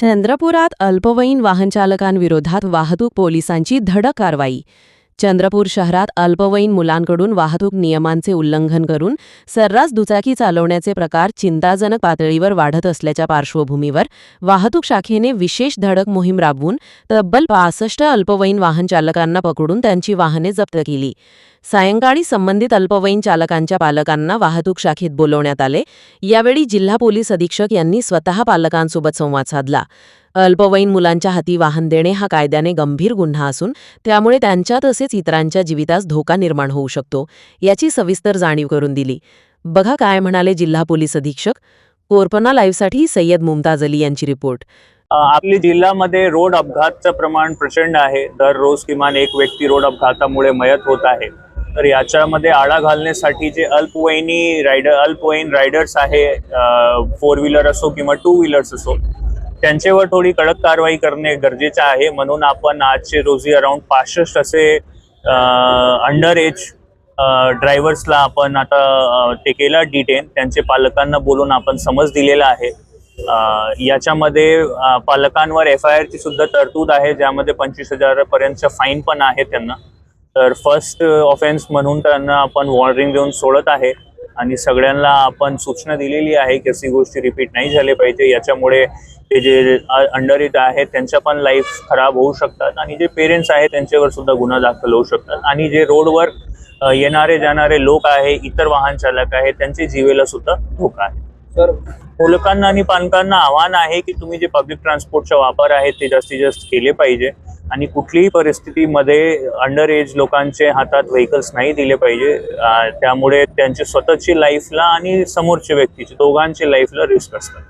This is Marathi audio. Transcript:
चंद्रपुरात अल्पवयीन वाहनचालकांविरोधात वाहतूक पोलिसांची धडक कारवाई। चंद्रपूर शहरात अल्पवयीन मुलांकडून वाहतूक नियमांचे उल्लंघन करून सर्रास दुचाकी चालवण्याचे प्रकार चिंताजनक पातळीवर वाढत असल्याच्या पार्श्वभूमीवर वाहतूक शाखेने विशेष धडक मोहीम राबवून तब्बल 65 अल्पवयीन वाहन चालकांना पकडून त्यांची वाहने जप्त केली। सायंकाळी संबंधित अल्पवयीन चालकांच्या पालकांना वाहतूक शाखेत बोलवण्यात आले। यावेळी जिल्हा पोलीस अधीक्षक यांनी स्वतः पालकांसोबत संवाद साधला। अल्पवयीन मुलांच्या हाती वाहन देणे हा कायद्याने गंभीर गुन्हा असून त्यामुळे त्यांच्या तसेच इतरांच्या जीवितास धोका निर्माण होऊ शकतो याची सविस्तर जाणीव करून दिली। बघा काय म्हणाले जिल्हा पोलीस अधीक्षक। कोरपना लाईव्हसाठी सय्यद मुमताज अली यांची रिपोर्ट। आपली जिल्ह्यामध्ये रोड अपघाताचं प्रमाण प्रचंड आहे। दररोज किमान एक व्यक्ती रोड अपघातामुळे मयत होत आहे। तर याच्यामध्ये आळा घालण्यासाठी जे अल्पवयीन रायडर्स आहे, 4 व्हीलर असो किंवा 2 व्हीलर्स असो, त्यांच्यावर थोडी कडक कारवाई करणे गरजेचे आहे। म्हणून आपण आजचे रोजी अराउंड 65 असे अंडर एज ड्रायव्हर्सला आपण आता ते केला डिटेन। त्यांचे पालकांना बोलून आपण समज दिलेला आहे। याच्यामध्ये पालकांवर FIR ची सुद्धा तरतूद आहे, ज्यामध्ये 25,000 पर्यंतचा फाईन पण आहे त्यांना। तर फर्स्ट ऑफेन्स म्हणून त्यांना आपण वॉर्निंग देऊन सोडत आहे आणि सगळ्यांना आपण सूचना दिलेली आहे की अशी गोष्टी रिपीट नाही झाले पाहिजे। याच्यामुळे ते जे अंडर एज आहेत त्यांच्या पण लाईफ खराब होऊ शकतात आणि जे पेरेंट्स आहेत त्यांच्यावर सुद्धा गुन्हा दाखल होऊ शकतात आणि जे रोडवर येणारे जाणारे लोक आहे, इतर वाहन चालक आहे, त्यांचे जीवेला सुद्धा धोका आहे। तर पालकांना आणि पालकांना आव्हान आहे की तुम्ही जे पब्लिक ट्रान्सपोर्टचा वापर आहे ते जास्तीत जास्त केले पाहिजे आणि कुठलीही परिस्थितीमध्ये अंडर एज लोकांचे हातात व्हेकल्स नाही दिले पाहिजे। त्यामुळे त्यांची स्वतःची लाईफला आणि समोरच्या व्यक्तीची दोघांची लाईफला रिस्क असतात।